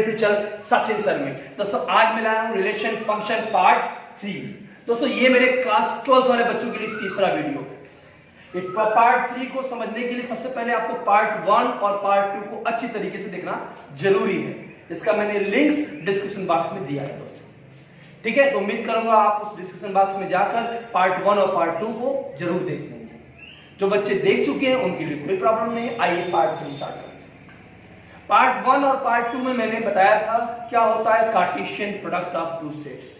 To चल Sachin sir में। दोस्तों आज मैं लाया हूं रिलेशन फंक्शन पार्ट 3। दोस्तों ये मेरे क्लास 12th वाले बच्चों के लिए तीसरा वीडियो है। पार्ट 3 को समझने के लिए सबसे पहले आपको पार्ट 1 और पार्ट 2 को अच्छी तरीके से देखना जरूरी है। इसका मैंने लिंक्स डिस्क्रिप्शन बॉक्स में दिया है दोस्तों, ठीक है। तो उम्मीद करूंगा आप उस डिस्क्रिप्शन बॉक्स में जाकर पार्ट 1 और पार्ट 2 को जरूर देख लेंगे। जो बच्चे देख चुके हैं उनके लिए कोई प्रॉब्लम नहीं है। आइए पार्ट 3 स्टार्ट करते हैं। पार्ट 1 और पार्ट 2 में मैंने बताया था क्या होता है Cartesian product of two sets.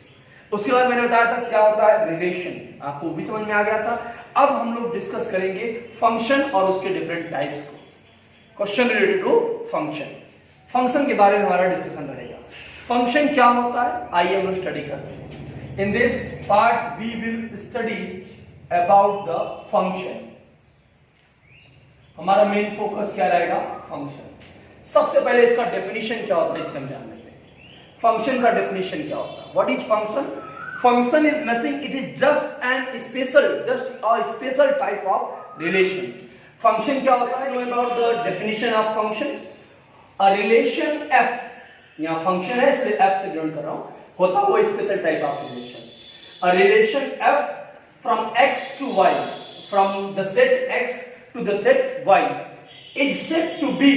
उसके बाद मैंने बताया था क्या होता है रिलेशन, आपको भी समझ में आ गया था। अब हम लोग डिस्कस करेंगे फंक्शन और उसके डिफरेंट टाइप्स को। Question related to function, function के बारे में हमारा डिस्कशन रहेगा। फंक्शन क्या होता है आइए हम लोग स्टडी करते हैं। In this part we will study about the function. हमारा मेन फोकस क्या रहेगा फंक्शन। सबसे पहले इसका डेफिनेशन क्या होता है इसे हम जान लेते हैं। फंक्शन का डेफिनेशन क्या होता है, what is function. Function is nothing, it is just a special type of relation. Function क्या होता है, know about the definition of function. A relation F, यहां फंक्शन है इसलिए एफ से ग्रहण कर रहा हूं, होता हुआ special type of relation. A relation F from X to Y, from the set X to the set y is said to be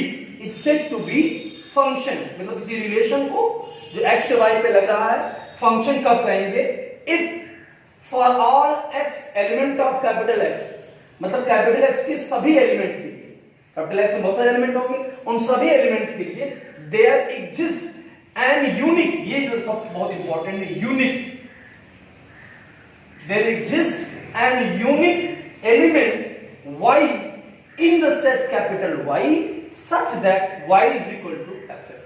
function। मतलब किसी रिलेशन को जो x से y पे लग रहा है फंक्शन कब कहेंगे, if for all x element of capital X, मतलब कैपिटल X के सभी एलिमेंट के लिए, कैपिटल X में बहुत सारे एलिमेंट होंगे, उन सभी एलिमेंट के लिए there exists an unique, ये जो सब बहुत इंपॉर्टेंट है, unique, there exists an unique element y in the set capital Y such that y is equal to fx।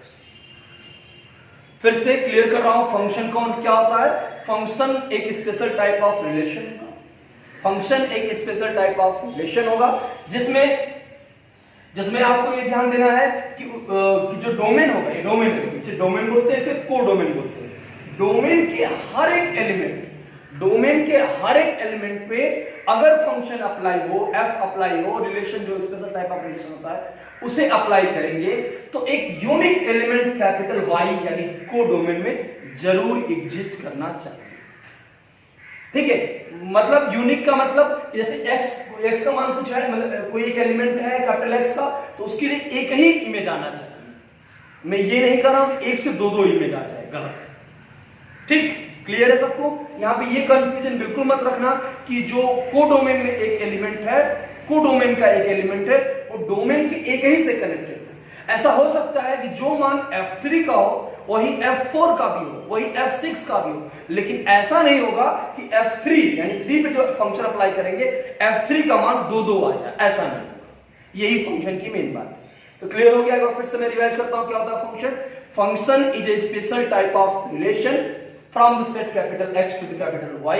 फिर से क्लियर कर रहा हूं फंक्शन कौन क्या होता है। फंक्शन एक स्पेशल टाइप ऑफ रिलेशन होगा। फंक्शन एक स्पेशल टाइप ऑफ रिलेशन होगा जिसमें आपको ये ध्यान देना है कि जो डोमेन होगा, ये डोमेन है, इसे डोमेन बोलते हैं, इसे कोडोमेन बोलते हैं। डोमेन के हर एक एलिमेंट पे अगर फंक्शन अप्लाई हो, एफ अप्लाई हो, रिलेशन जो स्पेशल टाइप ऑफ रिलेशन होता है उसे अप्लाई करेंगे तो एक यूनिक एलिमेंट कैपिटल वाई यानी कोडोमेन में जरूर एग्जिस्ट करना चाहिए, ठीक है। मतलब यूनिक का मतलब जैसे एक्स का मान कुछ है, मतलब कोई एक एलिमेंट है कैपिटल एक्स का, तो उसके लिए एक ही इमेज आना चाहिए। मैं ये नहीं कर रहा हूं कि एक से दो इमेज आ जाए, गलत है, ठीक। क्लियर है सबको। यहां पे ये कंफ्यूजन बिल्कुल मत रखना कि जो कोडोमेन में एक एलिमेंट है, कोडोमेन का एक एलिमेंट है, वो डोमेन के एक ही से कनेक्टेड है। ऐसा हो सकता है कि जो मान F3 का हो वही F4 का भी हो, वही F6 का भी हो, लेकिन ऐसा नहीं होगा कि F3 यानी 3 पे जो फंक्शन अप्लाई करेंगे F3 का मान 2 आ जाए, ऐसा नहीं होगा। यही फंक्शन की मेन बात है। तो क्लियर हो गया। फिर से मैं रिवाइज करता हूं क्या होता है function. Function is a special type of relation from the set capital X to the capital Y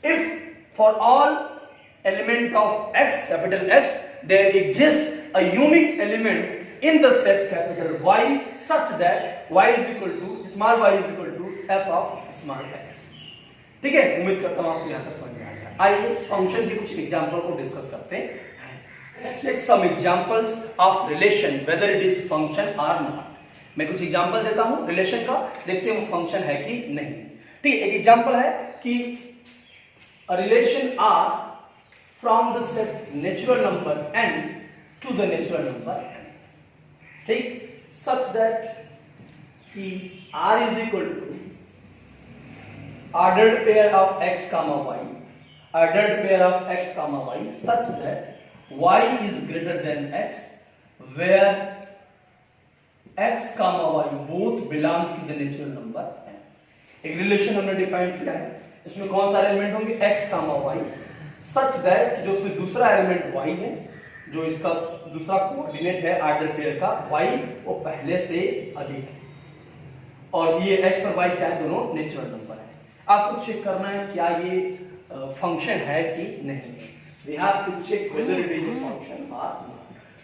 if for all element of X, capital X, there exists a unique element in the set capital Y such that y is equal to small y is equal to f of small x। ठीक है, उम्मीद करता हूं आपको यहां तक समझ में आ गया। आइए फंक्शन के कुछ एग्जांपल को डिस्कस करते हैं। Let's take some examples of relation whether it is function or not। मैं कुछ एग्जांपल देता हूं रिलेशन का, देखते हैं वो फंक्शन है कि नहीं। ठीक है, एक एग्जांपल है कि a relation R from the set natural number n to the natural number n, ठीक, such that कि R is equal to ordered pair of x comma y, ordered pair of x comma y such that y is greater than x where x comma y both belong to the natural number n। एक relation हमने define किया है, इसमें कौन सारे element होंगे x comma y such that जो उसमें दूसरा एलिमेंट y है, जो इसका दूसरा कोऑर्डिनेट है आर्डर पेयर का y, वो पहले से अधिक है और ये x और y क्या है, दोनों नेचुरल नंबर है। आपको चेक करना है क्या ये फंक्शन है कि नहीं। we have to check whether it is a function or not।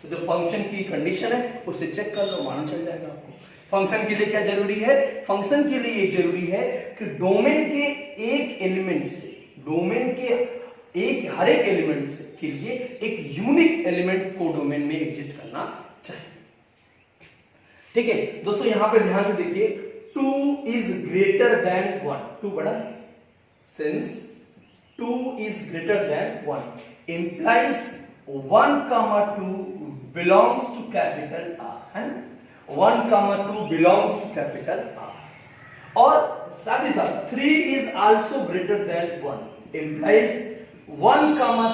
तो जो फंक्शन की कंडीशन है उसे चेक कर लो, मालूम चल जाएगा आपको। फंक्शन के लिए क्या जरूरी है, फंक्शन के लिए ये जरूरी है कि डोमेन के एक एलिमेंट से, डोमेन के हर एक एलिमेंट के लिए एक यूनिक एलिमेंट को डोमेन में एग्जिस्ट करना चाहिए। ठीक है दोस्तों, यहां पे ध्यान से देखिए, 2 is greater than 1, 2 बड़ा है, since 2 is greater than 1 implies 1, 2 belongs to capital R, है ना, 1, 2 belongs to capital R, और साथ ही साथ 3 is also greater than 1 implies 1,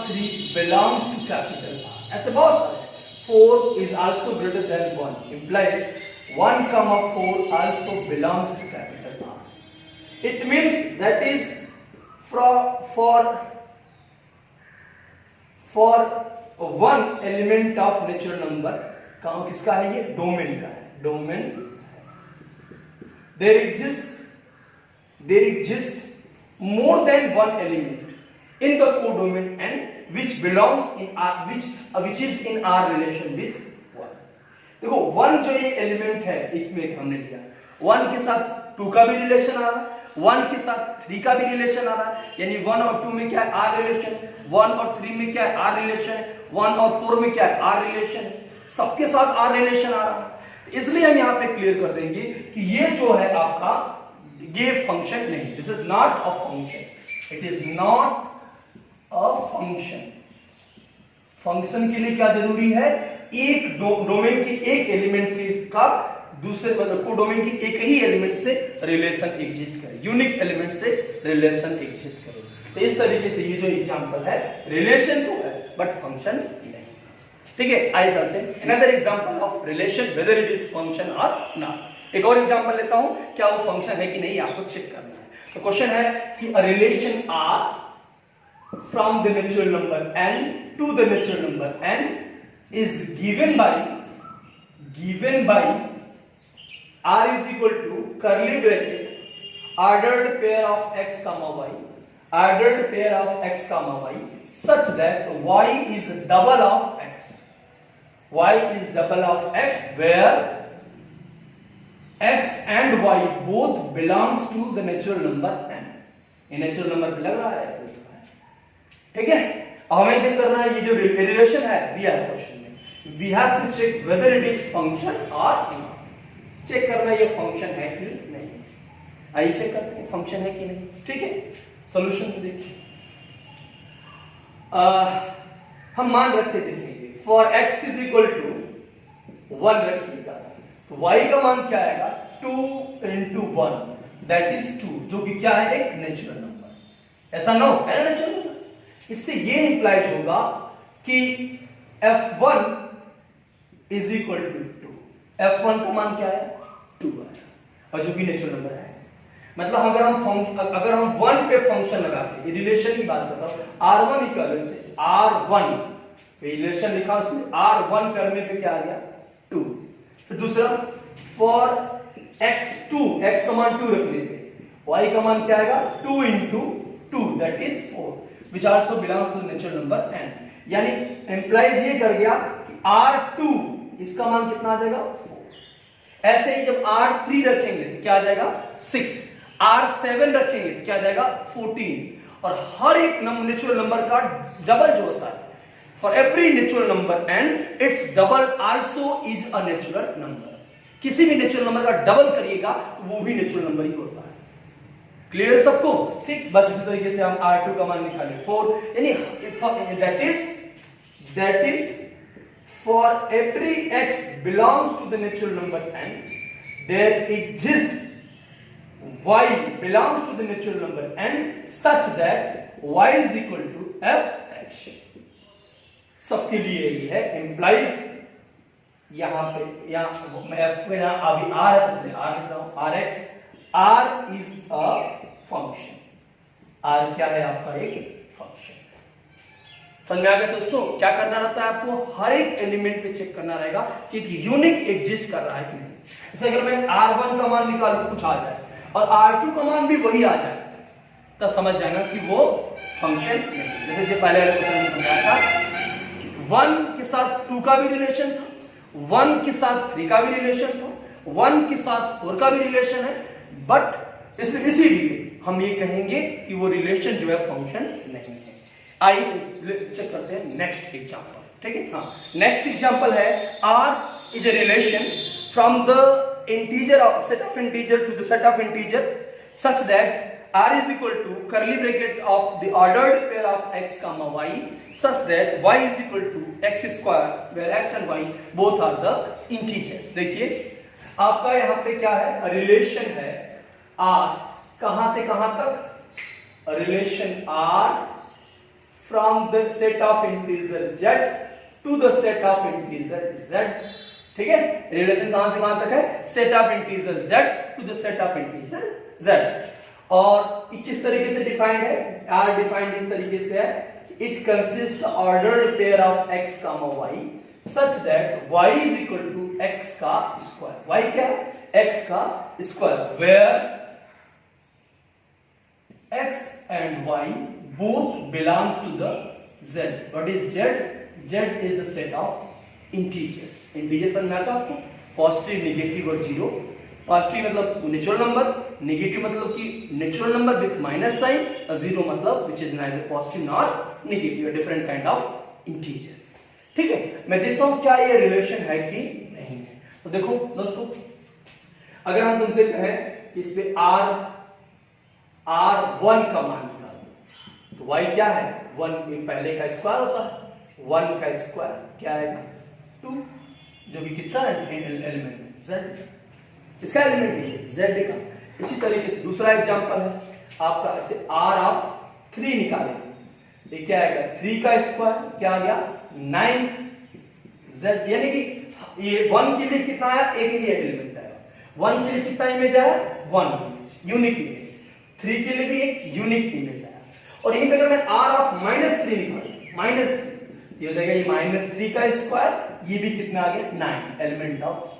3 belongs to capital R, ऐसे बहुत सारे, 4 is also greater than 1 implies 1, 4 also belongs to capital R. It means that is for one element of natural number, कहाँ किसका है ये, डोमेन का है, domain there exists more than one element in the codomain and which belongs in R, which is in R relation with 1. देखो 1 जो ये element है इसमें हमने लिया, 1 के साथ 2 का भी रिलेशन आ रहा है, 1 के साथ 3 का भी रिलेशन आ रहा है, यानी 1 और 2 में क्या है, आर रिलेशन, 1 और 3 में क्या है, आर रिलेशन, 1 और 4 में क्या है, आर रिलेशन, सबके साथ आर रिलेशन आ रहा है। इसलिए हम यहां पे क्लियर कर देंगे कि ये जो है आपका ये फंक्शन नहीं, this is not a function, it is not a function. Function के लिए क्या जरूरी है, एक डोमेन के एक एलिमेंट के का दूसरे मतलब कोडोमेन के एक ही एलिमेंट से रिलेशन एग्जिस्ट करे, यूनिक एलिमेंट से रिलेशन एग्जिस्ट करे। तो इस तरीके से ये जो एग्जांपल है, रिलेशन तो है बट फंक्शन नहीं। ठीक है, आइए चलते हैं another example of relation, weather it is function और नॉट। एक और एग्जांपल लेता हूं, क्या वो फंक्शन है कि नहीं आपको चेक करना है। तो क्वेश्चन है कि a relation R from the natural number n to the natural number n is given by r is equal to curly bracket ordered pair of x comma y, ordered pair of x comma y such that y is double of x, y is double of x where x and y both belongs to the natural number n। ये natural number पे लग रहा है इसमें, ठीक है। हमें check करना है ये जो रिलेशन है दिया है क्वेश्चन में, we have to check whether it is function और नॉट। चेक करना ये फंक्शन है कि नहीं, आइए चेक करते हैं फंक्शन है कि नहीं। ठीक है, सॉल्यूशन देखिए, हम मान रखते देखेंगे for x is equal to 1 रखिएगा, तो y का मान क्या आएगा, 2 into 1 दैट इज 2, जो कि क्या है, एक नेचुरल नंबर, ऐसा ना हो, है ना नेचुरल नंबर। इससे ये इंप्लाइज होगा कि f1 is equal to 2, f1 का मान क्या है, 2 है, और जो कि नेचुरल नंबर है। मतलब अगर हम 1 पे फंक्शन लगाते, ये रिलेशन की बात करता हूं, r1 इक्वल से r1 रिलेशन लिखा उसमें, r1 करने पे क्या आ गया, 2। फिर दूसरा फॉर x2, x का मान 2 रखने पे y का मान क्या आएगा, 2 into 2 that is 4 which also belongs to the natural number n। यानी एम्प्लाइज ये कर गया कि r2 इसका मान कितना आ जाएगा, 4। ऐसे ही जब r3 रखेंगे तो क्या आ जाएगा, 6, r7 रखेंगे तो क्या आ जाएगा, 14। और हर एक नेचुरल नंबर का डबल जो होता है, for every natural number n it's double also is a natural number. किसी भी नेचुरल नंबर का डबल करिएगा तो वो भी नेचुरल नंबर ही होता है। क्लियर सबको, ठीक। बस इसी तरीके से हम r2 का मान निकालें 4, यानी that is for every x belongs to the natural number n there exists y belongs to the natural number n such that y is equal to f(x)। सबके लिए ये है, एम्प्लाइज यहां पे, यहां मैं f पे यहां अभी r है इसलिए r लिख रहा हूं, rx, r is a function, r क्या है आपका, एक फंक्शन। समझ में आ गया दोस्तों, क्या करना रहता है आपको, हर एक एलिमेंट पे चेक करना रहेगा कि यूनिक एग्जिस्ट कर रहा है कि नहीं। जैसे अगर मैं r1 का मान निकालूं कुछ आ जाए और r2 का मान भी वही आ जाए, तब समझ जाएगा कि वो फंक्शन नहीं। जैसे से पहले वाले क्वेश्चन में समझाया था, 1 के साथ 2 का भी रिलेशन था, 1 के साथ 3 का भी रिलेशन था, 1 के साथ 4 का भी रिलेशन है, बट इसीलिए हम ये कहेंगे कि वो रिलेशन जो है फंक्शन नहीं है। आइए चेक करते हैं नेक्स्ट एग्जांपल। ठीक है, हाँ, नेक्स्ट एग्जांपल है r is a relation from the integer of set of integer to the set of integer such that r is equal to curly bracket of the ordered pair of x comma y such that y is equal to x square where x and y both are the integers। देखिए आपका यहाँ पे क्या है, relation है r, कहां से कहां तक, relation r from the set of integer z to the set of integer z। ठीक है, रिलेशन कहां से कहां तक है, set of integer z to the set of integer z। और किस तरीके से डिफाइंड है, आर डिफाइंड इस तरीके से है, it consist ordered pair of x comma y such that y is equal to x का स्क्वायर। y क्या है, x का square, where x and y both belong to the z। what is z? z is the set of integers। Integers समझ में आता आपको, positive, negative और zero. Positive मतलब नेचुरल नंबर, नेगेटिव मतलब कि natural number with minus sign, और zero मतलब which is neither positive nor negative, different kind of integer. ठीक है, मैं देखता हूं क्या ये रिलेशन है कि नहीं है। तो देखो दोस्तों, अगर हम तुमसे कहें कि इस पे r1 का मान निकालो तो y क्या है, 1 पहले का स्क्वायर होता है, 1 का स्क्वायर क्या आएगा, 2, जो कि किसका एलिमेंट है, z, इसका एलिमेंट है z का। इसी तरीके से दूसरा एग्जांपल है आपका, इसे r ऑफ 3 निकालेंगे, ये क्या आएगा, 3 का स्क्वायर क्या आ गया, 9z। यानी कि ये 1 के लिए कितना आया, एक ही एलिमेंट आया, 1 के लिए कितना इमेज आया, 1 इमेज, यूनिक इमेज, 3 के लिए भी एक यूनिक इमेज आया। और यहीं पे अगर मैं r ऑफ -3 निकालूं, -3, ये हो जाएगा ये -3 का स्क्वायर, ये भी कितना आ गया, 9 एलिमेंट ऑफ z।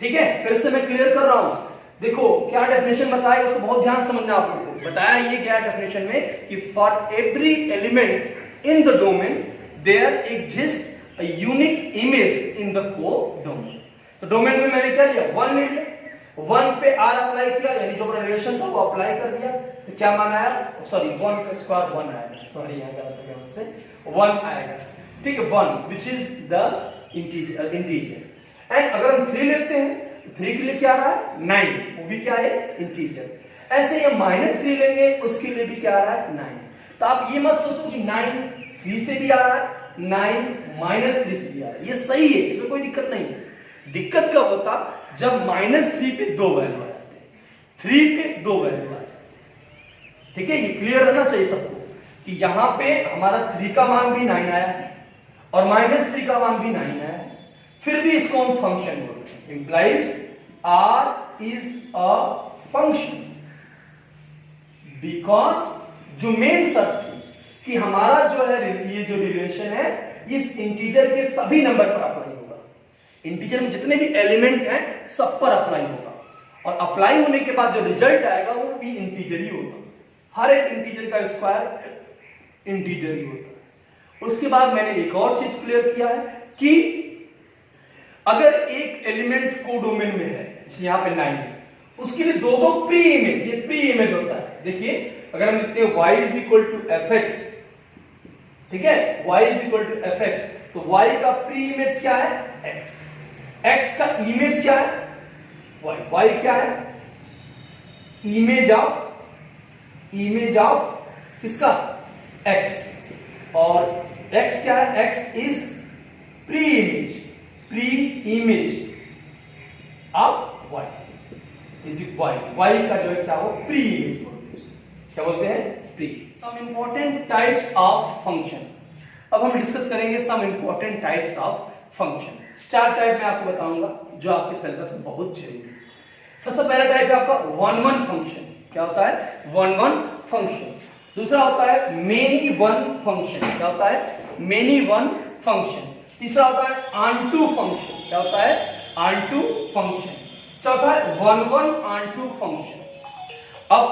ठीक है, फिर से मैं क्लियर कर रहा हूं, देखो क्या डेफिनेशन बताया, उसको बहुत ध्यान से समझना आप लोगों को। बताया ये क्या डेफिनेशन में कि for every element in the domain there exist a unique image in the codomain. तो डोमेन में मैंने क्या लिया, 1 ले लिया, 1 पे r अप्लाई किया, यानी जो रिलेशन था वो अप्लाई कर दिया, तो क्या मान आया, सॉरी 1 का स्क्वायर 1 आएगा, सॉरी यहां गलत हो गया मुझसे, 1 आएगा। ठीक है, 1 which is the integer. And अगर हम 3 लेते हैं तो 3 के लिए क्या आ रहा है, 9, वो भी क्या है, इंटीजर। ऐसे ये -3 लेंगे, उसके लिए भी क्या आ रहा है, 9। तो आप ये मत सोचो कि 9 3 से भी आ रहा है, 9 -3 से भी आ रहा है, ये सही है, इसमें कोई दिक्कत नहीं है। दिक्कत कब होता, जब -3 पे 2 वैल्यू आ जाते हैं, 3 पे 2 वैल्यू आ जाते हैं। ठीक है, ये क्लियर रहना चाहिए सबको कि यहां पे हमारा 3 का मान भी 9 आया है और -3 का मान भी 9 आया है, फिर भी इसको हम फंक्शन बोलते हैं। Implies r is a function, because जो मेन शर्त थी कि हमारा जो है ये जो रिलेशन है इस इंटीजर के सभी नंबर पर अप्लाई होगा, इंटीजर में जितने भी एलिमेंट हैं सब पर अप्लाई होगा, और अप्लाई होने के बाद जो रिजल्ट आएगा वो भी इंटीजर ही होगा। हर एक इंटीजर का स्क्वायर इंटीजर ही होता है। उसके बाद मैंने एक और चीज क्लियर किया है कि अगर एक एलिमेंट कोडोमेन में है, जैसे यहां पे 9 है, उसके लिए दो प्री इमेज, ये प्री इमेज होता है। देखिए अगर हम लिखते हैं y is equal to fx, ठीक है, y is equal to fx, तो y का प्री इमेज क्या है, x, x का इमेज क्या है, y, y क्या है, इमेज ऑफ किसका, x, और x क्या है, x is pre image of y, is y का जो है क्या हो, प्री इमेज बोलते हैं, क्या बोलते हैं, pre. Some important types of function, अब हम डिस्कस करेंगे some important types of function. 4 type मैं आपको बताऊंगा जो आपके सिलेबस में बहुत जरूरी है। सबसे पहला टाइप है आपका 1-1 फंक्शन। क्या होता है, 1-1 फंक्शन। दूसरा होता है मेनी वन फंक्शन। क्या होता है, मेनी वन फंक्शन। तीसरा होता है ऑन-टू फंक्शन। क्या होता है, ऑन-टू फंक्शन। चौथा है 1-1 ऑन-टू फंक्शन। अब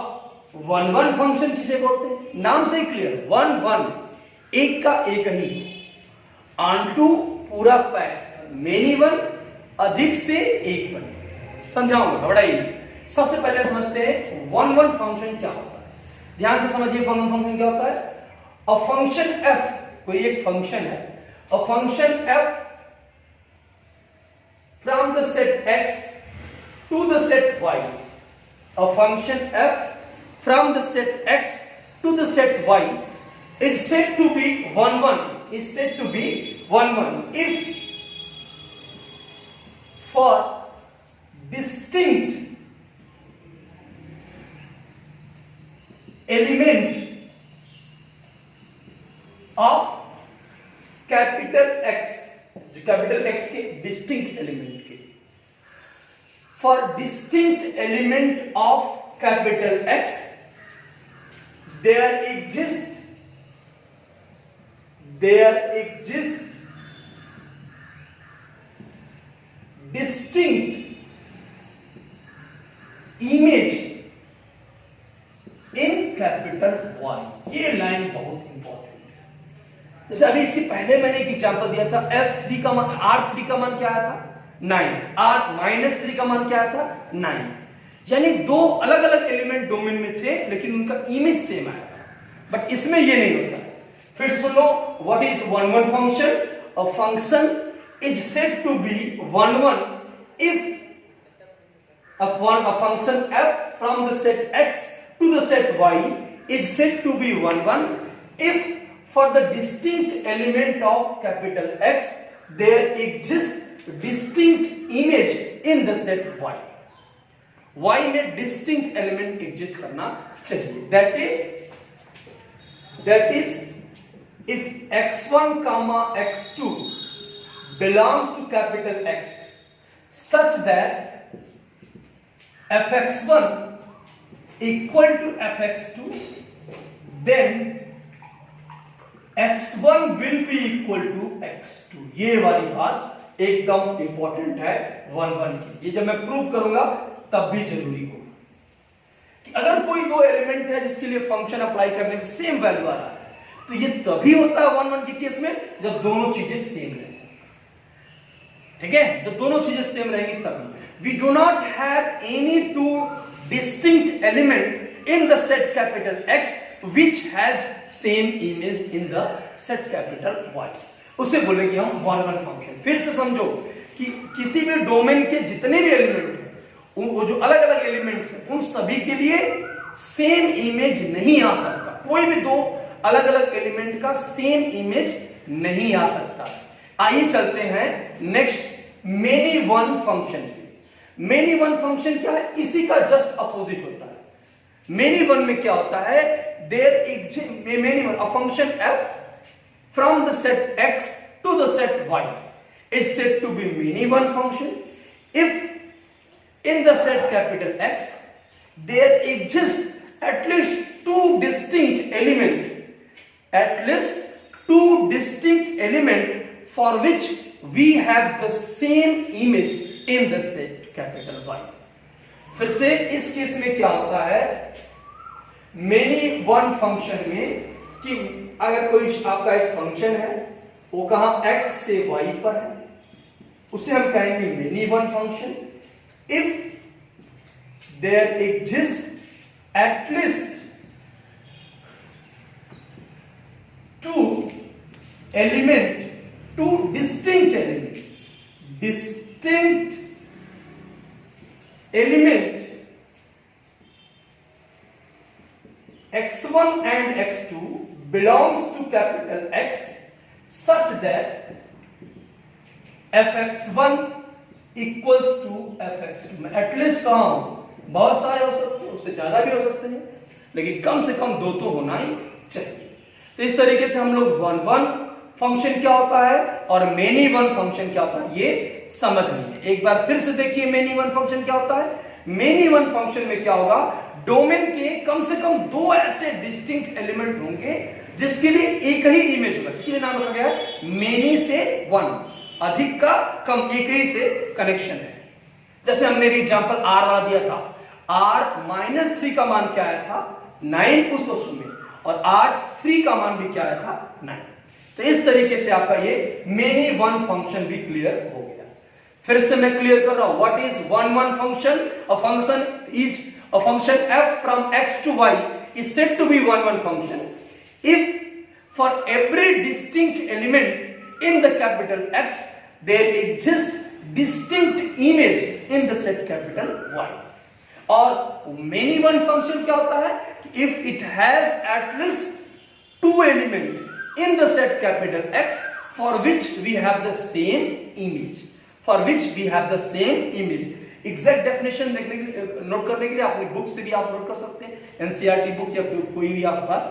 1-1 फंक्शन किसे बोलते हैं, नाम से ही क्लियर, 1-1 एक का एक ही, ऑन-टू पूरा पैक, मेनी वन अधिक से एक बने। समझाऊंगा, घबराइए। सबसे पहले समझते हैं 1-1 फंक्शन क्या होता है। ध्यान से समझिए 1-1 फंक्शन क्या होता है। अ फंक्शन f, कोई एक फंक्शन है, अ function f from the set x to the set y. A function f from the set x to the set y is said to be 1 1, is said to be 1 1 if for distinct element of capital X, जो capital X के distinct element के, for distinct element of capital X there exists distinct image in capital Y. ये line बहुत important है। जैसे अभी इसके पहले मैंने एक एग्जांपल दिया था, F3 का मान, R3 का मान क्या आया था 9, R-3 का मान क्या आया था 9, यानी दो अलग अलग एलिमेंट डोमेन में थे लेकिन उनका इमेज सेम आया था। बट इसमें ये नहीं होता। फिर सुन लो, what is 1 1 function? A function is said to be 1 1 if a function f from the set x to the set y is said to be 1 1 if for the distinct element of capital X there exists distinct image in the set y. Y में distinct element exist करना चाहिए। that is if x1 comma x2 belongs to capital X such that fx1 equal to fx2 then x1 will be equal to x2। ये वाली बात एकदम important है 1 1 की। ये जब मैं प्रूव करूंगा तब भी जरूरी होगा कि अगर कोई दो एलिमेंट है जिसके लिए फंक्शन अप्लाई करने में सेम वैल्यू आ रहा है तो ये तभी होता है 1 1 के केस में जब दोनों चीजें सेम रहें। ठीक है, जब दोनों चीजें सेम रहेंगी तभी। We do not have any two distinct element in the set capital X which has same image in the set capital Y। उसे बोलेंगे हम 1 1 फंक्शन। फिर से समझो कि किसी भी डोमेन के जितने भी एलिमेंट हैं, वो जो अलग अलग एलिमेंट्स हैं, उन सभी के लिए सेम इमेज नहीं आ सकता। कोई भी दो अलग अलग एलिमेंट का सेम इमेज नहीं आ सकता। आइए चलते हैं next many one function. Many one function क्या है? इसी का जस्ट अपोजिट होता है। मेनी वन में क्या होता है? Many one a function f from the set x to the set y is said to be many one function if in the set capital X there exists at least two distinct element for which we have the same image in the set capital Y। फिर से इस case में क्या होता है many one function में कि अगर कोई आपका एक फंक्शन है वो कहां x से y पर है, उसे हम कहेंगे many one function if there exist at least two distinct element x1 and x2 belongs to capital X such that fx1 equals to fx2। मैं एटलीस्ट कहा हूं, बहुत सारे हो सकते हैं, उससे ज्यादा भी हो सकते हैं, लेकिन कम से कम दो तो होना ही चाहिए। तो इस तरीके से हम लोग 1 1 फंक्शन क्या होता है और मेनी वन फंक्शन क्या होता है ये समझ लीजिए। एक बार फिर से देखिए मेनी वन फंक्शन क्या होता है। मेनी वन फंक्शन में क्या होगा, डोमेन के कम से कम दो ऐसे डिस्टिंक्ट एलिमेंट होंगे जिसके लिए एक ही इमेज होगा, इसलिए नाम रखा गया है मेनी से वन, अधिक का कम, एक ही से कनेक्शन है। जैसे हमने भी एग्जांपल R वाला दिया था, R-3 का मान क्या आया था 9 उस क्वेश्चन में, और R3 का मान भी क्या आया था 9। तो इस तरीके से आपका ये मेनी वन फंक्शन भी क्लियर हो गया। फिर से मैं क्लियर कर रहा हूं, what is 1 1 function? A function is a function f from x to y is said to be 1 1 function if for every distinct element in the capital X there exists distinct image in the set capital Y। और many one function क्या होता है कि if it has at least two element in the set capital X for which we have the same image, for which we have the same image. Exact definition देखने के लिए, note करने के लिए अपनी बुक से भी आप नोट कर सकते हैं, एनसीईआरटी बुक या कोई भी आपके पास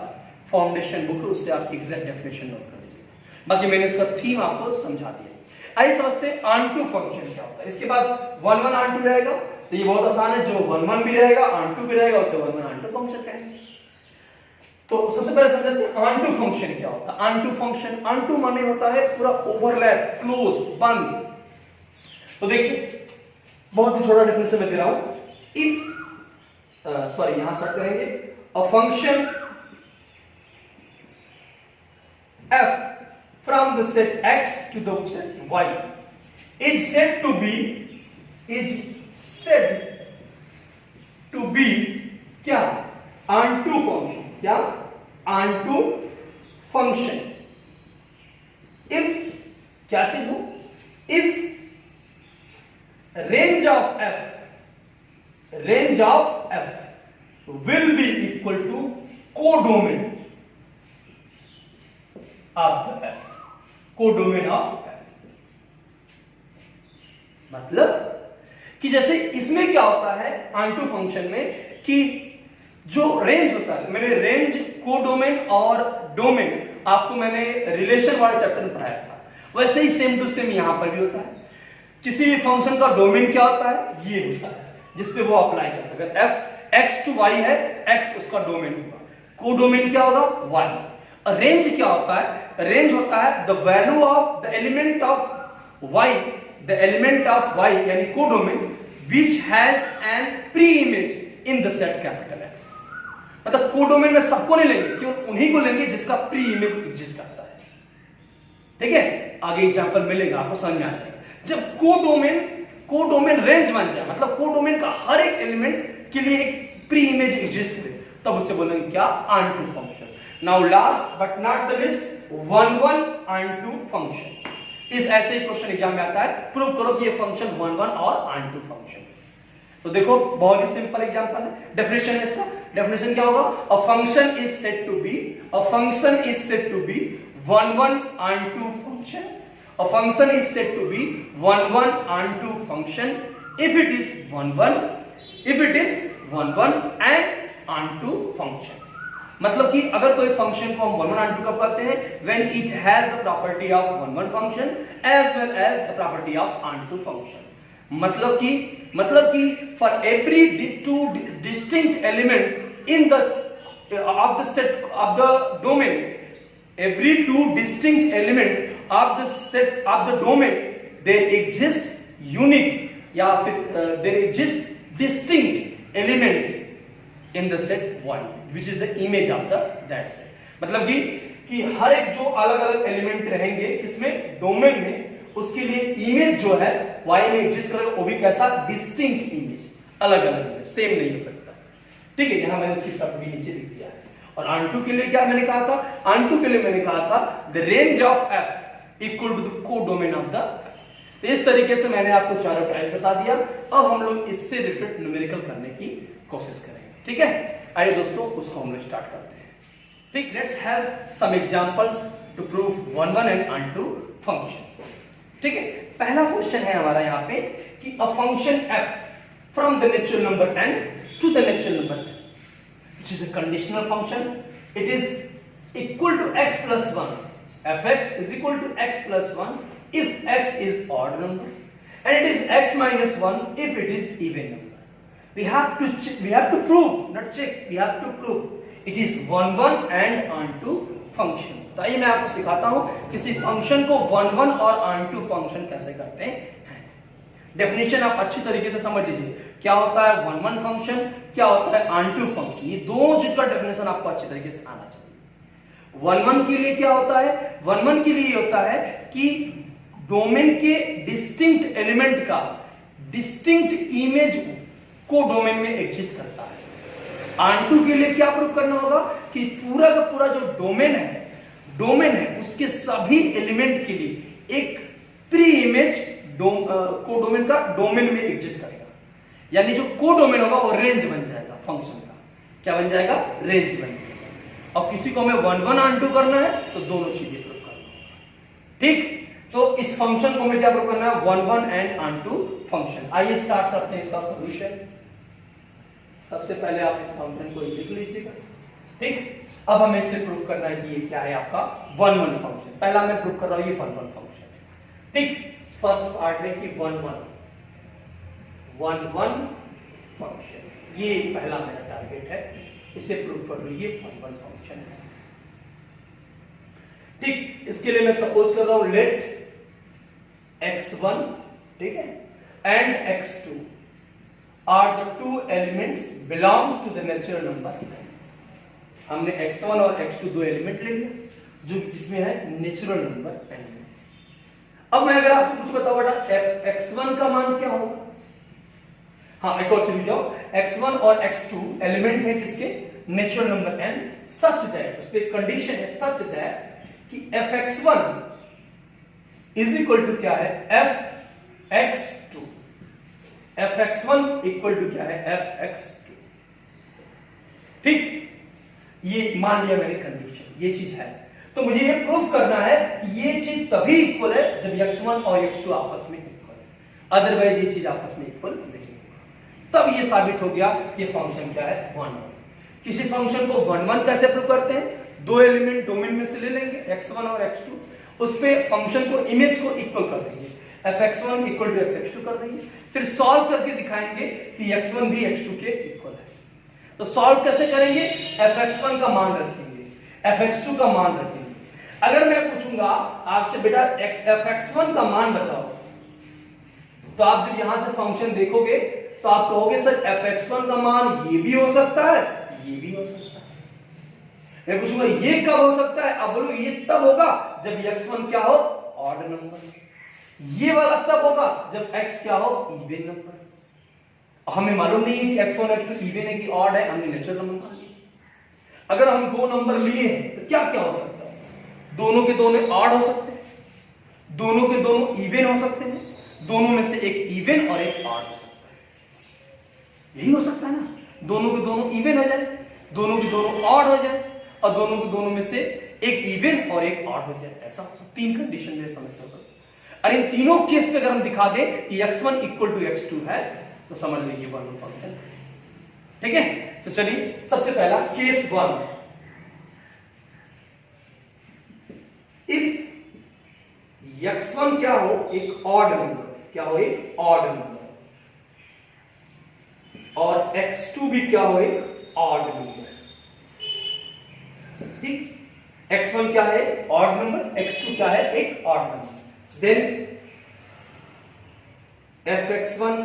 फाउंडेशन बुक है उससे आप एग्जैक्ट डेफिनेशन नोट कर लीजिए। बाकी मैंने इसका थीम आपको समझा दिया। आइए समझते हैं ऑन टू फंक्शन क्या होता है। इसके बाद 1 1 ऑन टू रहेगा, तो ये बहुत आसान है, जो 1 1 भी रहेगा ऑन टू भी रहेगा, उसे 1 1 ऑन टू फंक्शन कहेंगे। तो सबसे पहले समझते हैं ऑन टू फंक्शन क्या होता है। Onto function, onto माने होता है पूरा ओवरलैप, क्लोज, बंद। तो देखिए बहुत ही छोटा डेफिनेशन मैं दे रहा हूं। इफ यहां स्टार्ट करेंगे, अ function f from the set x to the set y is said to be क्या, onto function, क्या onto function if क्या चीज हो, if range of f will be equal to codomain of the f, codomain of f। मतलब कि जैसे इसमें क्या होता है ऑन टू फंक्शन में कि जो रेंज होता है, मैंने रेंज, कोडोमेन और डोमेन आपको मैंने रिलेशन वाले चैप्टर में पढ़ाया था, वैसे ही सेम टू सेम यहां पर भी होता है। किसी भी फंक्शन का डोमेन क्या होता है, ये होता है जिसपे वो अप्लाई करता है। अगर f x to y है, x उसका डोमेन होगा, कोडोमेन क्या होगा, y। रेंज क्या होता है, रेंज होता है the value of the element of y, the element of y यानी codomain which has an pre image in the set capital X। मतलब कोडोमेन में सबको नहीं लेंगे, केवल उन्हीं को लेंगे जिसका प्री इमेज एग्जिस्ट करता है। ठीक है, आगे एग्जांपल मिलेगा आपको, समझ में आ जाएगा। जब कोडोमेन रेंज बन जाए, मतलब कोडोमेन का हर एक एलिमेंट के लिए एक प्री इमेज एग्जिस्ट करे, तब उसे बोलेंगे क्या, onto function. Now last but not the list, 1 1 onto function. इस ऐसे ही क्वेश्चन एग्जाम में आता है, प्रूव करो कि ये फंक्शन 1 1 और ऑन टू फंक्शन। तो देखो बहुत ही सिंपल एग्जांपल है, डेफिनेशन है इसका। डेफिनेशन क्या होगा, a function is said to be, a function is said to be 1 1 onto function. A function is said to be 1 1 onto function if it is 1 1 and onto function। मतलब कि अगर कोई function को हम 1 1 onto कब करते हैं, when it has the property of 1 1 function as well as the property of onto function। मतलब कि for every two distinct element in the of the set of the domain, every two distinct element of the set of the domain there exist unique या फिर there exist distinct element in the set Y which is the image of the that set। मतलब कि हर एक जो अलग अलग element रहेंगे किसमें, डोमेन में, उसके लिए इमेज जो है Y में एग्जिस्ट करेगा, वो भी कैसा, डिस्टिंक्ट इमेज, अलग अलग है, सेम नहीं हो सकता। ठीक है, यहां मैंने उसकी सब भी नीचे लिख दिया है। और ऑन टू के लिए क्या मैंने कहा था, ऑन टू के लिए मैंने कहा था the range of f equal to the codomain of the. तो इस तरीके से मैंने आपको चारों टाइप बता दिया। अब हम लोग इससे रिलेटेड न्यूमेरिकल करने की कोशिश करेंगे। ठीक है, आइए दोस्तों उसको हम लोग स्टार्ट करते हैं। ठीक, let's have some examples to prove 1 1 and onto function. ठीक है, पहला क्वेश्चन है हमारा यहाँ पे कि a function f from the natural number n to the natural number n which is a conditional function, it is equal to x plus 1, fx is equal to x plus 1 if x is odd number and it is x minus 1 if it is even number। we have to prove, not check, we have to prove it is 1 1 and onto function। तो आइए मैं आपको सिखाता हूं किसी function को 1 1 और onto function कैसे करते हैं। डेफिनेशन आप अच्छी तरीके से समझ लीजिए, क्या होता है 1 1 फंक्शन, क्या होता है ऑन टू फंक्शन, ये दोनों चीज का डेफिनेशन आपको अच्छी तरीके से आना चाहिए। 1 1 के लिए क्या होता है, 1 1 के लिए होता है कि डोमेन के डिस्टिंक्ट एलिमेंट का डिस्टिंक्ट इमेज को डोमेन में एग्जिस्ट करता है। ऑन टू के लिए क्या प्रूव करना होगा कि पूरा का पूरा जो डोमेन है उसके सभी एलिमेंट के लिए एक प्री इमेज कोडोमेन का डोमेन में एग्जिस्ट करेगा, यानी जो कोडोमेन होगा वो रेंज बन जाएगा फंक्शन का। क्या बन जाएगा? रेंज बन जाएगा। और किसी को हमें 1 1 अनटू करना है तो दोनों चीजें प्रूफ करना होगा। ठीक, तो इस फंक्शन को हमें क्या प्रूफ करना है? 1 1 एंड अनटू फंक्शन। आइए स्टार्ट करते हैं इसका सॉल्यूशन। सबसे पहले आप इस फंक्शन को लिख लीजिएगा। ठीक, अब हमें इसे प्रूफ करना है कि ये क्या है आपका 1 1 फंक्शन। पहला मैं प्रूफ कर रहा हूं ये 1 1 फंक्शन। ठीक, फर्स्ट पार्ट है कि 1 1 फंक्शन, ये पहला मेरा टारगेट है, इसे प्रूफ कर लो, ये 1 1 फंक्शन है। ठीक, इसके लिए मैं सपोज कर रहा हूं लेट x1, ठीक है, and x2 are the two elements belong to the natural number। हमने x1 और x2 दो एलिमेंट ले लिया जो इसमें है नेचुरल नंबर n। अब मैं अगर आपसे कुछ बताऊं बेटा x1 का मान क्या होगा? हाँ, एक और चीज जाओ, x1 और x2 एलिमेंट है किसके? Natural number n, such that, उस पे कंडीशन है सच दैट कि fx1 इज इक्वल टू क्या है? fx2। fx1 इक्वल टू क्या है? fx2। ठीक, ये मान लिया मैंने कंडीशन, ये चीज है। तो मुझे ये प्रूफ करना है कि ये चीज तभी इक्वल है जब x1 और x2 आपस में इक्वल है, अदरवाइज ये चीज आपस में इक्वल नहीं है। तब ये साबित हो गया ये फंक्शन क्या है? 1 1। किसी फंक्शन को 1 1 कैसे प्रूफ करते हैं? दो एलिमेंट डोमेन में से ले लेंगे x1 और x2, उस पे फंक्शन को इमेज को इक्वल कर देंगे, fx1 इक्वल टू fx2 कर देंगे, फिर सॉल्व करके दिखाएंगे कि x1 भी x2 के इक्वल है। तो सॉल्व कैसे करेंगे? fx1 का मान रखेंगे, fx2 का मान रखेंगे। अगर मैं पूछूंगा आपसे बेटा fx1 का मान बताओ, तो आप जब यहां से फंक्शन देखोगे तो आप कहोगे सर fx1 का मान ये भी हो सकता है, ये भी हो सकता है। मैं पूछूंगा ये कब हो सकता है? आप बोलो ये तब होगा जब x1 क्या हो? Odd number. ये वाला तब होगा जब x क्या हो? Even number. हमें मालूम नहीं है कि x1 x2 इवन है कि ऑड है, हमने नेचुरल नंबर मान लिया। अगर हम दो नंबर लिए हैं तो क्या क्या हो सकता है? दोनों के दोनों ऑड हो सकते हैं, दोनों के दोनों इवन हो सकते हैं, दोनों में से एक इवन और एक ऑड हो सकता है। यही हो सकता है ना, दोनों के दोनों इवन हो जाए, दोनों के दोनों ऑड हो जाए, और दोनों के दोनों में से एक इवन और एक ऑड हो जाए। ऐसा हो सकता, तीन कंडीशन में समस्या हो सकती है। अरे इन तीनों केस पे अगर हम दिखा दें कि x1 इक्वल टू x2 है तो समझ लीजिए 1 1 फंक्शन। ठीक है, तो चलिए सबसे पहला केस 1, इफ x1 क्या हो? एक ऑड नंबर। क्या हो? एक ऑड नंबर। और x2 भी क्या हो? एक ऑड नंबर। ठीक, x1 क्या है? ऑड नंबर, x2 क्या है? एक odd number. Then fx1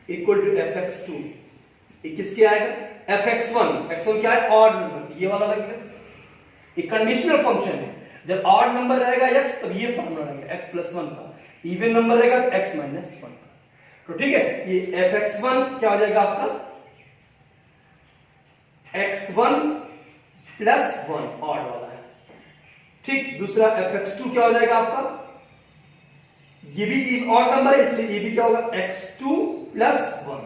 equal to fx2, ये किसके आएगा? fx1 क्या है? ऑड नंबर, ये वाला लगेगा। ये कंडीशनल फंक्शन है, जब ऑड नंबर रहेगा x तब ये फॉर्मूला लगेगा x + 1 का, इवन नंबर रहेगा तो x - 1 का। तो ठीक है, ये fx1 क्या हो जाएगा आपका? x1 + 1 ऑड वाला है। ठीक, दूसरा fx2 क्या हो जाएगा आपका? ये भी ऑड नंबर है इसलिए ये भी क्या होगा? x2 + 1,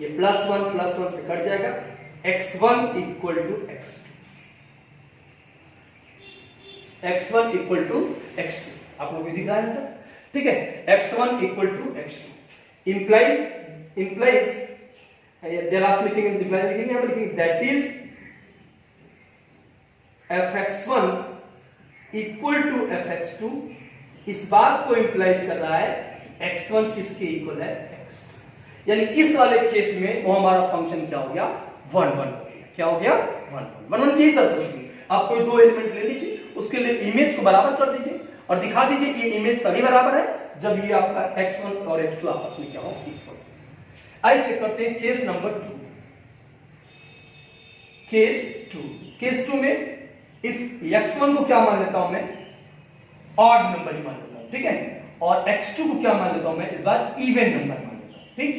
ये +1 से कट जाएगा, x1 equal to x2, x1 equal to x2। आप लोग भी दिख रहा है? ठीक है, x1 equal to x2 implies they are also लिखेंगे, implies लिखेंगे, यहाँ पर लिखेंगे that is fx1 equal to fx2। इस बात को इंप्लाइज कर रहा है x1 किसके इक्वल है? x2। यानी इस वाले केस में वो हमारा फंक्शन क्या हो गया? 1 1 हो गया। क्या हो गया? 1 1 की शर्त होगी। आप कोई दो एलिमेंट ले लीजिए, उसके लिए इमेज को बराबर कर दीजिए और दिखा दीजिए ये इमेज तभी बराबर है जब ये आपका x1 और x2 आपस में क्या हो? इक्वल। आइए चेक करते हैं केस नंबर 2। केस 2 में इफ x1 को क्या मान लेता हूं मैं? ऑड नंबर ही मान लेता हूं। ठीक है, और x2 को क्या मान लेता हूं मैं? इस बार इवन नंबर मान लेता हूं। ठीक,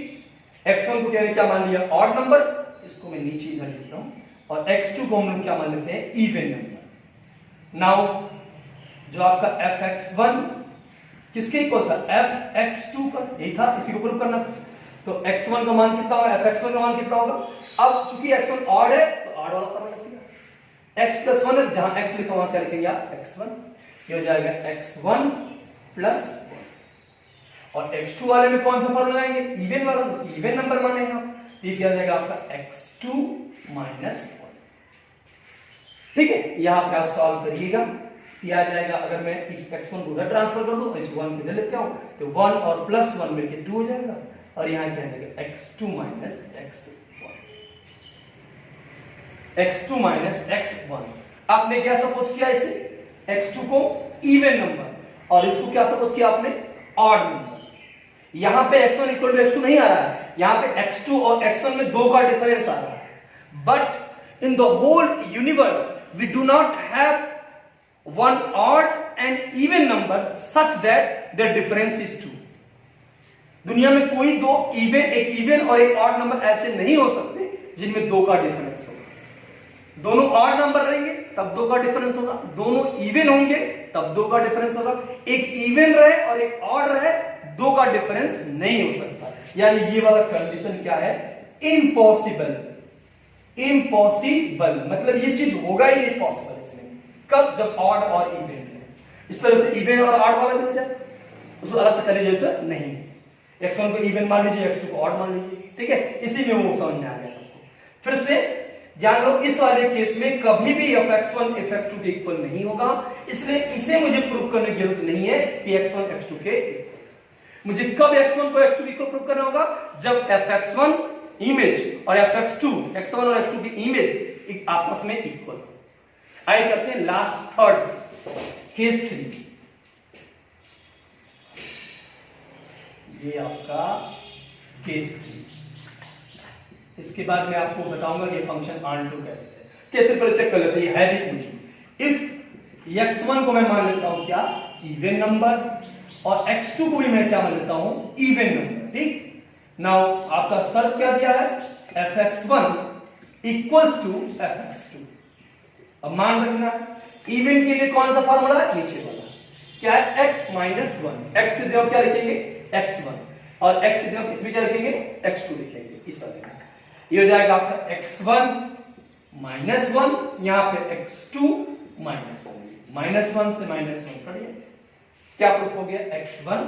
x1 को क्या मान लिया? ऑड नंबर, इसको मैं नीचे इधर लिखता हूं, और x2 को हम लोग क्या मान लेते हैं? Even number. नाउ जो आपका fx1 किसके इक्वल था, fx2 का, यही था, इसी को प्रूव करना था। तो x1 का मान कितना होगा, fx1 का मान कितना होगा। अब चूंकि x1 ऑड है तो ऑड वाला फॉर्मूला लिखिएगा, x प्लस 1 है, जहां x लिखा वहां क्या लिखेंगे आप, x1, ये हो जाएगा x1 प्लस 1। और x2 वाले में कौन सा फॉर्मूला लगाएंगे, इवन वाला, इवन नंबर मानेंगे आप, ये क्या हो जाएगा आपका x2 माइनस 1। ठीक है, यहां पे आप सॉल्व करिएगा, ये आ जाएगा। अगर मैं इस x1 को उधर ट्रांसफर कर दूं, इस 1 इधर लेते हूं, तो 1 और प्लस 1 मिलके 2 हो जाएगा, और यहां क्या जाएगा x2 minus x1, x2 minus x1। आपने क्या सपोज किया इसे, x2 को इवन नंबर, और इसको क्या सपोज किया आपने, ऑड नंबर। यहां पे x1 इक्वल टू x2 नहीं आ रहा है, यहां पे x2 और x1 में 2 का डिफरेंस आ रहा है। But in the whole universe we do not have one odd and even number such that their difference is 2। दुनिया में कोई दो इवन, एक इवन और एक ऑड नंबर ऐसे नहीं हो सकते जिनमें 2 का डिफरेंस होगा। दोनों ऑड नंबर रहेंगे तब 2 का डिफरेंस होगा, दोनों इवन होंगे तब 2 का डिफरेंस होगा। एक इवन रहे और एक ऑड रहे, 2 का डिफरेंस नहीं हो सकता। यानी ये वाला कंडीशन क्या है, इम्पॉसिबल। इम्पॉसिबल मतलब ये चीज होगा ही नहीं पॉसिबल इसमें, कब, जब ऑड और इवन है। इस तरह से इवन और ऑड वाला भी हो जाए, उसको अलग से करने की जरूरत नहीं। x1 को इवन मान लीजिए, x2 को ऑड मान लीजिए, ठीक है, इसी में वो समझ में आ गया सबको। फिर से जान लो, इस वाले केस में कभी भी fx1 fx2 के इक्वल नहीं होगा, इसलिए इसे मुझे प्रूव करने की जरूरत नहीं है कि x1 x2 के इक्वल। मुझे कब x1 को x2 के इक्वल प्रूव करना होगा, जब fx1 इमेज और fx2 x1 और x2 की इमेज आपस में इक्वल। आइए करते हैं लास्ट थर्ड केस 3। ये आपका केस 3। इसके बाद मैं आपको बताऊंगा कि फंक्शन ऑन2 कैसे है। केस 3 पर चेक कर लेते हैं, है भी कुछ। इफ x1 को मैं मान लेता हूं क्या, इवन नंबर, और x2 को भी मैं क्या मान लेता हूं, इवन नंबर। ठीक, नाउ आपका शर्त क्या दिया है, fx1 इक्वल्स टू fx2। अब मान रखना है, इवन के लिए कौन सा फॉर्मूला है, नीचे वाला क्या है, x माइनस 1। x से जब क्या लिखेंगे, x1, और x से जब इसमें क्या लिखेंगे, x2 लिखेंगे इस वाले में। ये हो जाएगा आपका x1 माइनस 1, यहां पे x2 माइनस 1, माइनस 1 से माइनस 1 करिए, क्या प्रूफ हो गया, x1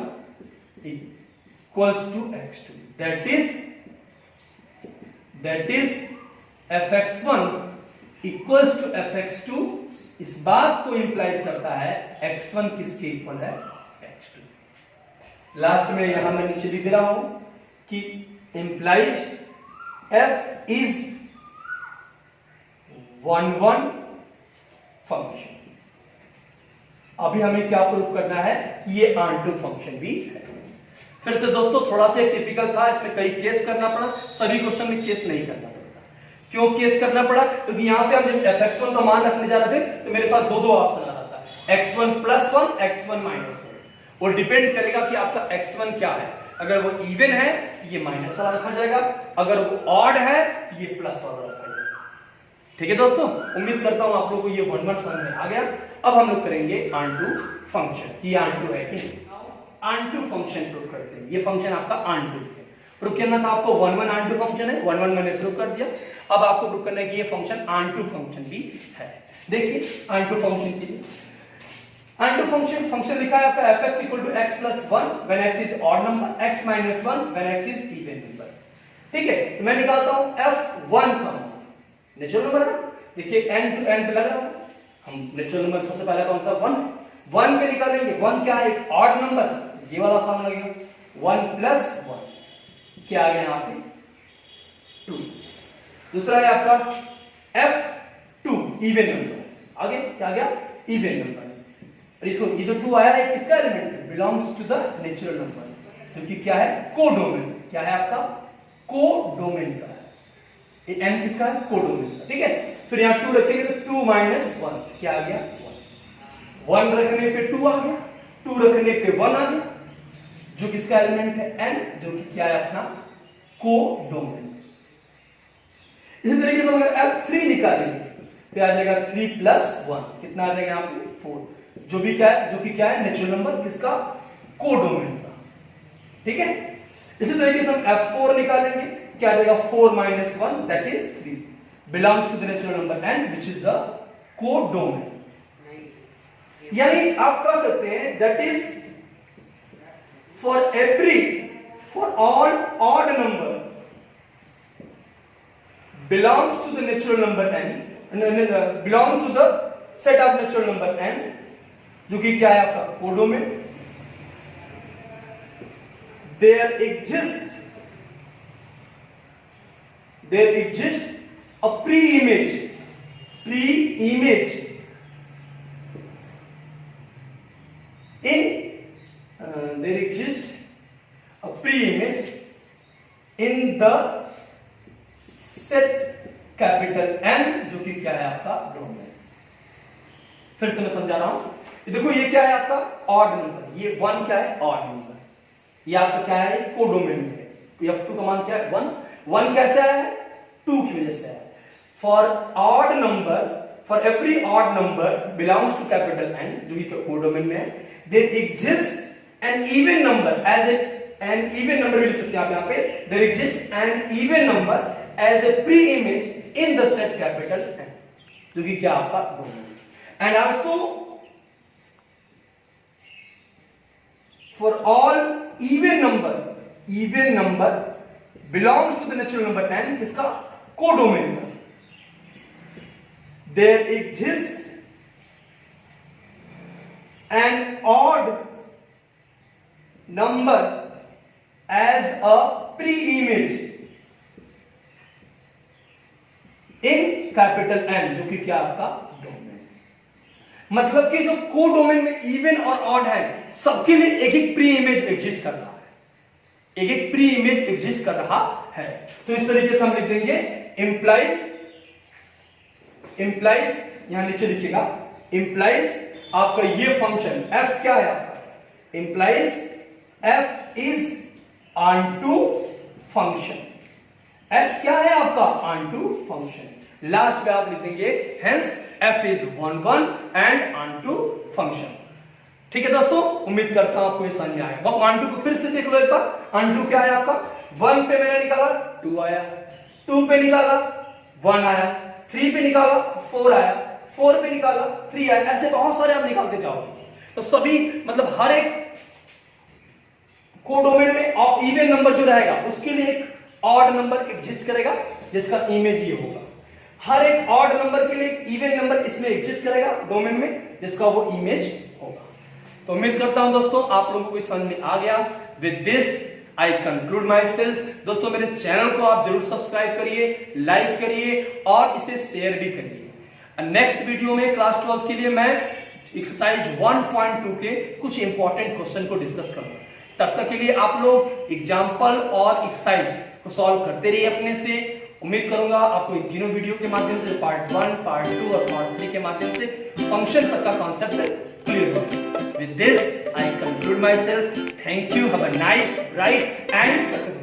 equals to x2, that is fx1 equals to fx2। इस बात को इंप्लाइज करता है x1 किसके इक्वल है, x2। लास्ट में यहां मैं नीचे लिख रहा हूं कि इंप्लाइज f इज 1 फंक्शन। अभी हमें क्या प्रूफ करना है, ये ऑन2 फंक्शन भी है। फिर से दोस्तों थोड़ा सा टिपिकल था, इसमें कई केस करना पड़ा, सभी क्वेश्चन में केस नहीं करना पड़ता। क्यों केस करना पड़ा, क्योंकि यहां पे हम जब fx1 का मान रखने जा रहे थे तो मेरे पास दो ऑप्शन आ रहा था, x1 प्लस 1, x1 माइनस 1। वो डिपेंड करेगा कि आपका x1 क्या है। अगर वो इवन है तो ये माइनस वाला रखा जाएगा, अगर वो ऑड है तो ये प्लस वाला रखा जाएगा। ठीक है दोस्तों, उम्मीद करता हूं आप लोगों को ये 1 समझ में आ गया। अब हम लोग करेंगे ऑन2 फंक्शन, ये ऑन2 है कि नहीं, ऑन2 फंक्शन प्रूव करते हैं। ये फंक्शन आपका ऑन2 है, प्रूव करना था आपको 1 ऑन2 फंक्शन है, 1 मैंने प्रूव कर दिया। अब आपको प्रूव करना है कि ये फंक्शन ऑन2 फंक्शन भी है। देखिए ऑन2 फंक्शन के लिए, ऑन2 फंक्शन लिखा है आपका fx equal to x plus 1 when x is odd number, x minus 1 when x is even number. ठीक है, तो मैं निकालता हूं f1 का मान, नेचुरल नंबर है, देखिए n टू n पे लगा रहा है, हम नेचुरल नंबर सबसे पहला कौन सा 1 है, 1 पे निकालेंगे। 1 क्या है, एक ऑड नंबर, ये वाला फॉर्म लगेगा, 1 प्लस 1 क्या आ गया यहां पे 2। दूसरा है आपका f2 इवन नंबर, आगे क्या आ गया, इवन नंबर। इसको ये जो 2 आया है किसका एलिमेंट है, belongs to the natural number, क्योंकि क्या है, कोडोमेन। क्या है आपका, कोडोमेन का है, ये n किसका है, कोडोमेन का। ठीक है, फिर यहां 2 रखेंगे तो 2 माइनस 1 क्या आ गया, 1 रखने पे 2 आ गया, 2 रखने पे 1 आ गया, जो किसका एलिमेंट है, n, जो कि क्या है अपना कोडोमेन। इसी तरीके से अगर f3 निकालेंगे तो आ जाएगा 3 प्लस 1 कितना आ जाएगा यहां पे 4, जो कि क्या है नेचुरल नंबर किसका, कोडोमेन का। ठीक है, इसी तरीके से हम F4 निकालेंगे, क्या देगा 4 - 1 that is 3 belongs to the natural number n which is the codomain. यानी आप कह सकते हैं that is for all odd number belongs to the natural number n, belongs to the set of natural number n, जो कि क्या है आपका codomain. there exists a pre-image in the set capital N, जो कि क्या है आपका डोमेन। फिर से मैं समझा रहा हूं, देखो ये क्या है आपका ऑड नंबर, ये 1 क्या है ऑड नंबर, ये आपका क्या है कोडोमेन में है। F2 का मान क्या है 1 कैसा है 2 की वजह से है। For odd number, for every odd number belongs to capital N, जो कि कोडोमेन में है, there exist an even number as an even number भी लिख सकते हैं आप यहां पे, there exist an even number as a preimage in the set capital N, जो कि क्या आपका domain. And also for all even number belongs to the natural number n, किसका कोडोमेन का। there exists an odd number as a pre-image in capital N, जो कि क्या आपका डोमेन। मतलब कि जो कोडोमेन में इवन और ऑड है सबके लिए एक एक प्री इमेज एग्जिस्ट कर रहा है, एक एक प्री इमेज एग्जिस्ट कर रहा है। तो इस तरीके से हम लिख देंगे इंप्लाइज यहां नीचे लिखिएगा, इंप्लाइज आपका ये फंक्शन f क्या है आपका, implies f is onto function, f क्या है आपका ऑनटू फंक्शन। लास्ट पे आप लिख देंगे hence f is 1 1 and onto function. ठीक है दोस्तों, उम्मीद करता हूं आपको ये समझ में आया। वो ऑनटू को फिर से देख लो एक बार, ऑनटू क्या है आपका 1 पे मैंने निकाला 2 आया, 2 पे निकाला 1 आया, 3 पे निकाला 4 आया, 4 पे निकाला 3 आया, ऐसे बहुत सारे आप निकालते जाओगे। तो सभी मतलब हर एक कोडोमेन में इवन नंबर जो रहेगा उसके लिए एक ऑड नंबर एग्जिस्ट करेगा जिसका इमेज ये होगा, हर एक ऑड नंबर के लिए एक इवन नंबर इसमें एग्जिस्ट करेगा डोमेन में जिसका वो इमेज होगा। तो उम्मीद करता हूं दोस्तों आप लोगों को समझ में आ गया। With this I conclude my self. दोस्तों मेरे चैनल को आप जरूर सब्सक्राइब करिए, लाइक करिए और इसे शेयर भी करिए। नेक्स्ट वीडियो में क्लास 12 के लिए मैं एक्सरसाइज 1.2 के कुछ इंपॉर्टेंट क्वेश्चन को डिस्कस करूंगा। तब तक के लिए आप लोग एग्जाम्पल और एक्सरसाइज को सॉल्व करते रहिए अपने से। उम्मीद करूंगा आपको इन तीनों वीडियो के माध्यम से पार्ट 1, पार्ट 2 और पार्ट 3 के माध्यम से फंक्शन तक का कॉन्सेप्ट क्लियर होगा। With this, I conclude myself. Thank you. Have a nice, bright and successful